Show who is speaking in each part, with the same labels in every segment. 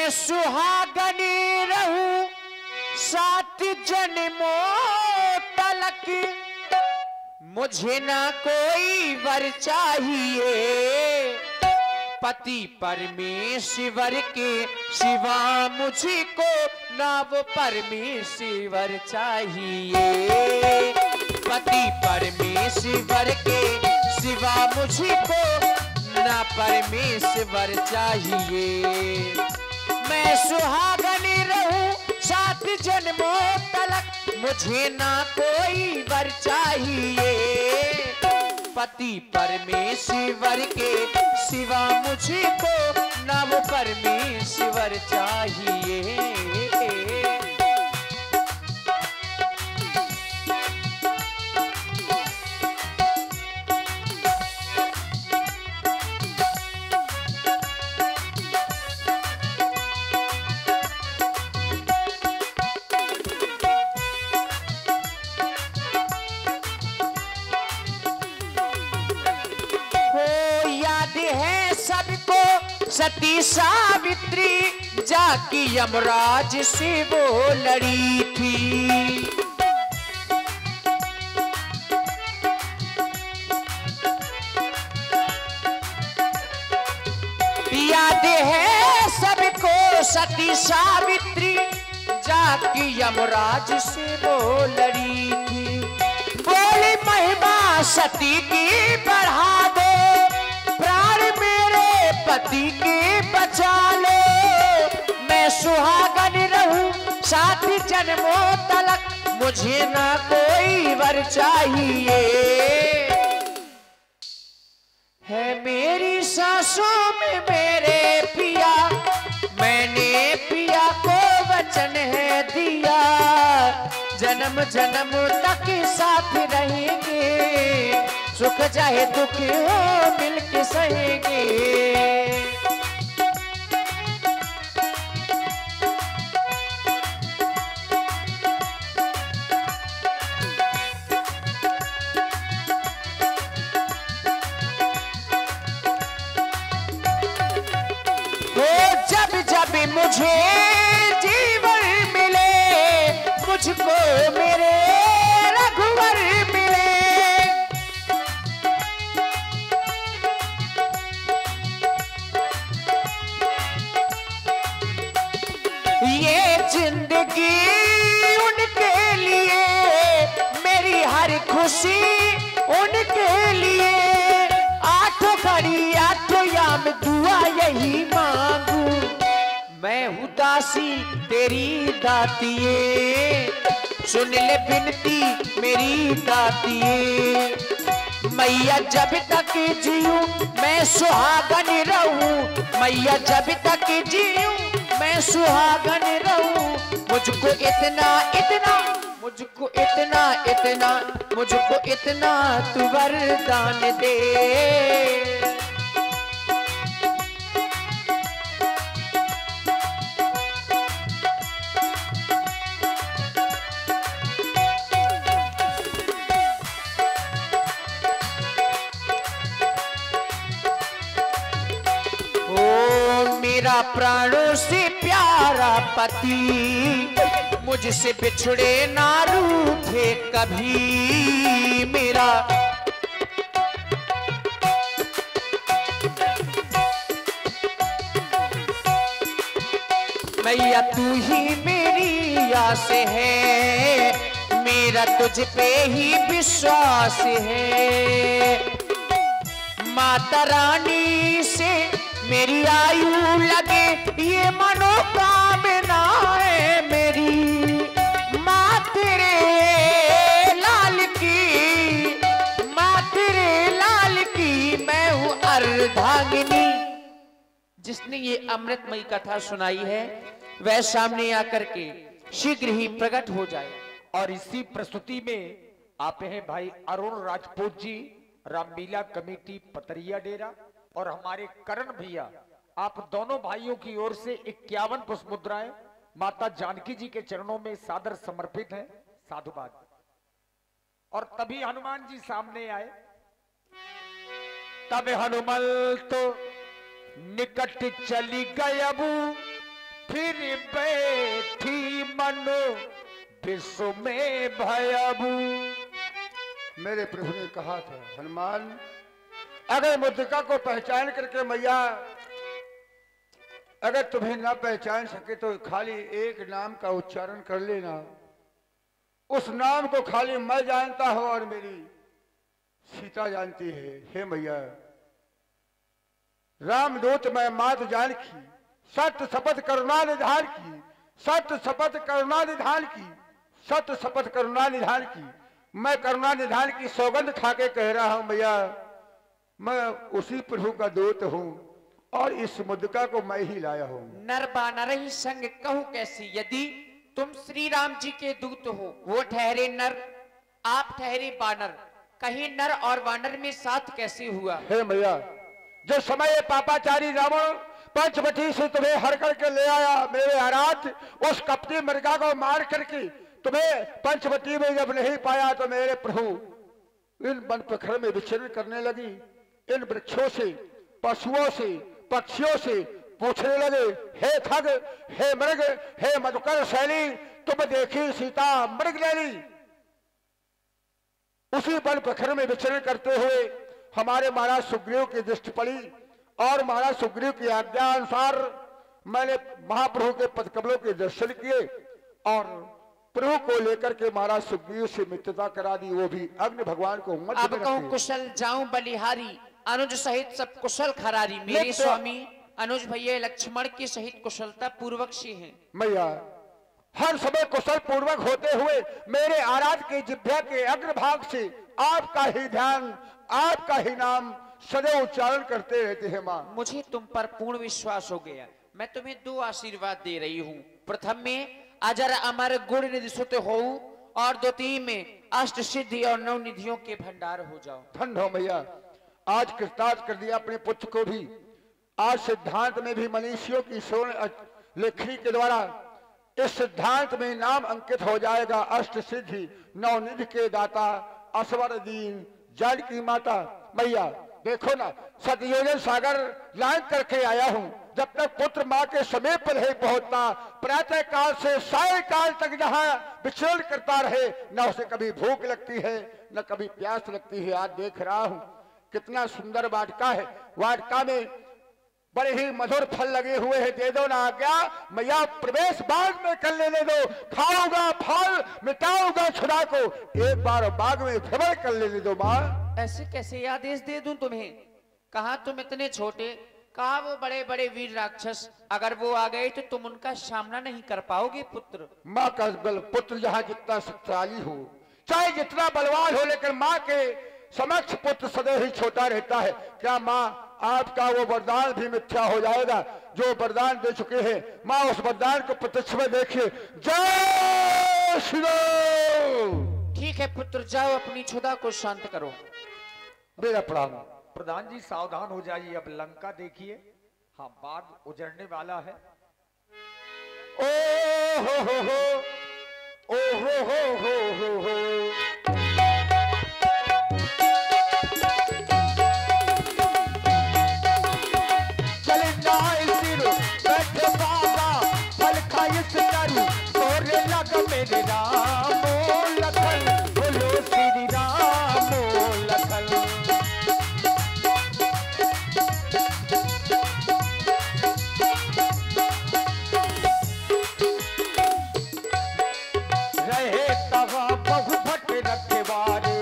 Speaker 1: मैं सुहागनी रहूं 7 जन्मों तलक, मुझे ना कोई वर चाहिए, पति परमेश्वर के सिवा मुझको ना वो परमेश्वर चाहिए, पति परमेश्वर के सिवा मुझको ना परमेश्वर चाहिए। मैं सुहागनी रहूं 7 जन्मों तलक, मुझे ना कोई वर चाहिए, पति परमेश्वर के सिवा मुझको ना वो परमेश्वर चाहिए। सती सावित्री जाकी यमराज से वो लड़ी थी, याद है सबको सती सावित्री जाकी यमराज से वो लड़ी थी। बोली महिमा सती की बढ़ा दो, प्राण मेरे पति के बचा लो, मैं सुहागन रहूं 7 जन्मों तलक, मुझे ना कोई वर चाहिए। है मेरी सांसों में मेरे पिया, मैंने पिया को वचन है दिया, जन्म जन्म तक साथ रहेंगे, सुख चाहे दुख हो मिलके सहेंगे। जब जब मुझे जीवन मिले, मुझको मेरे रघुवर मिले, ये जिंदगी उनके लिए, मेरी हर खुशी उनके लिए, 8 घड़ी 8 याम दुआ यही मांगू, मैं हूँ दासी तेरी दातिये, सुन ले बिनती मेरी दातिये, मैया जब तक जीऊं मैं सुहागन रहूं, मैया जब तक जीऊं मैं सुहागन रहूं, मुझको इतना इतना, मुझको इतना इतना, मुझको इतना तू वरदान दे। मेरा प्राणों से प्यारा पति, मुझसे बिछड़े ना रूठे कभी, मेरा मैया तू ही मेरी आस है, मेरा तुझ पे ही विश्वास है, माता रानी से मेरी आयु लगे ये मनोकामना है मेरी, माँ तेरे लाल की, माँ तेरे लाल की मैं हूँ अर्धांगिनी। जिसने ये अमृतमयी कथा सुनाई है वह सामने आकर के शीघ्र ही प्रकट हो जाए।
Speaker 2: और इसी प्रस्तुति में आप हैं भाई अरुण राजपूत जी, रामलीला कमेटी पतरिया डेरा, और हमारे करण भैया, आप दोनों भाइयों की ओर से 51 पुष्प मुद्राएं माता जानकी जी के चरणों में सादर समर्पित हैं। साधुवाद। और तभी हनुमान जी सामने आए। तब हनुमल तो निकट चली गए, अबू फिर बैठी मनो विश्व में भयबू।
Speaker 3: मेरे प्रभु ने कहा था, हनुमान अगर मुद्रिका को पहचान करके मैया अगर तुम्हें ना पहचान सके तो खाली एक नाम का उच्चारण कर लेना। उस नाम को खाली मैं जानता हूं और मेरी सीता जानती है। हे मैया, रामदूत मैं मात जानकी, सत्य शपथ करुणा निधान की, सत्य शपथ करुणा निधान की, सत्य शपथ करुणा निधान की। मैं करुणा निधान की सौगंध खाके कह रहा हूं मैया, मैं उसी प्रभु का दूत हूं और इस मुद्रिका को मैं ही लाया हूं।
Speaker 1: नर बानर ही संग कहूं कैसी, यदि तुम श्री राम जी के दूत हो, वो ठहरे नर, आप ठहरे बानर, कहीं नर और बानर में साथ कैसे हुआ?
Speaker 3: हे मैया, जो समय पापाचारी रावण पंचवटी से तुम्हें हर करके ले आया, मेरे आराध्य उस कपटी मृगा को मार करके तुम्हें पंचवटी में जब नहीं पाया तो मेरे प्रभु इन वन प्रखर में विचरण करने लगी। इन वृक्षों से, पशुओं से, पक्षियों से पूछने लगे, हे खग, हे मृग, हे मधुकर शैली, तुम देखी सीता मृग लैली। उसी वन प्रखर में विचरण करते हुए हमारे महाराज सुग्रीव की दृष्टि पड़ी और महाराज सुग्रीव की आज्ञा अनुसार मैंने महाप्रभु के पदकमलों के दर्शन किए और प्रभु को लेकर के महाराज सुग्रीव से मित्रता करा दी, वो भी अग्नि भगवान को मध्य
Speaker 1: अब
Speaker 3: में
Speaker 1: कहूं
Speaker 3: रखे।
Speaker 1: कुशल जाऊं बलिहारी, अनुज सहित सब कुशल खरारी। मेरे स्वामी अनुज भैया लक्ष्मण के सहित कुशलता पूर्वक से हैं।
Speaker 3: मैया, हर समय कुशल पूर्वक होते हुए मेरे आराध के जिह्वा के अग्रभाग से आपका ही ध्यान, आपका ही नाम सदैव उच्चारण करते रहते हैं। माँ,
Speaker 1: मुझे तुम पर पूर्ण विश्वास हो गया। मैं तुम्हें दो आशीर्वाद दे रही हूँ। प्रथम में अजर अमर गुण निधि सुत हो और द्वितीय में अष्ट सिद्धि और नौ निधियों के भंडार हो जाओ।
Speaker 3: धन्य हो मैया, आज कृतार्थ कर दिया अपने पुत्र को भी। आज सिद्धांत में भी मनीषियों की स्वर्ण लेखनी के द्वारा इस सिद्धांत में नाम अंकित हो जाएगा। अष्ट सिद्धि नौ निधि के दाता असवर दीन जानकी माता। मैया देखो ना, सतयोजन सागर लांग करके आया हूं। जब तक पुत्र माँ के समीप नहीं पहुंचता, प्रातः काल से साय काल तक जहां विचरण करता रहे, न उसे कभी भूख लगती है न कभी प्यास लगती है। आज देख रहा हूं कितना सुंदर वाटिका है, वाटिका में बड़े ही मधुर फल लगे हुए हैं। दे दो ना आज्ञा मैया, प्रवेश बाग में कर लेने दो। खाऊंगा फल, मिटाऊंगा छुरा को, एक बार बाग में भ्रमण कर लेने दो। माँ,
Speaker 1: ऐसे कैसे आदेश दे दूं तुम्हें? कहा तुम इतने छोटे, कहा वो बड़े बड़े वीर राक्षस, अगर वो आ गए तो तुम उनका सामना नहीं कर पाओगे पुत्र।
Speaker 3: माँ का बल, पुत्र जहाँ जितना शक्तिशाली हो, चाहे जितना बलवान हो, लेकिन माँ के समक्ष पुत्र सदैव ही छोटा रहता है। क्या माँ आपका वो वरदान भी मिथ्या हो जाएगा जो वरदान दे चुके हैं? माँ उस वरदान को प्रत्यक्ष में देखिए। जय श्री राम।
Speaker 1: ठीक है पुत्र, जाओ अपनी क्षुधा को शांत करो।
Speaker 3: मेरा प्रणाम।
Speaker 2: प्रधान जी सावधान हो जाइए, अब लंका देखिए, हाँ बाग उजड़ने वाला है।
Speaker 3: ओ हो, ओ हो। चले जाए सिर बैठे बाबा, फल खाए सितारू, तोरे लग मेरे राम लखन, बोलो श्री राम लखन। रहे तवा बहु भट रखवारे,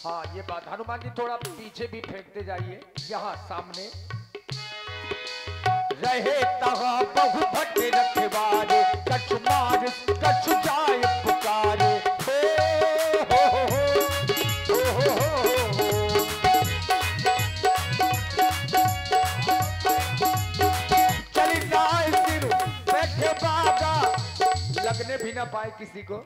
Speaker 2: हाँ ये बात, हनुमान जी थोड़ा पीछे भी फेंकते जाइए, यहाँ सामने।
Speaker 3: रहे तवा बहु भट रखवारे, कछु मार कछु जाय पुकारे। चली जाए सिर बैठे बागा,
Speaker 2: लगने भी ना पाए किसी को।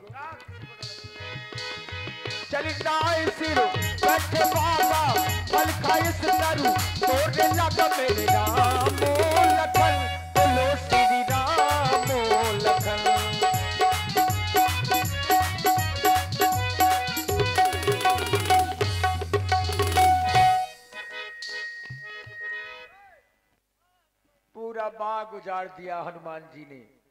Speaker 3: चली जाए सिर बैठे बागा, फल खाए सितारू, तोरे लग मेरे राम लखन, बोलो श्री राम लखन।
Speaker 2: पूरा बाग उजाड़ दिया हनुमान जी ने।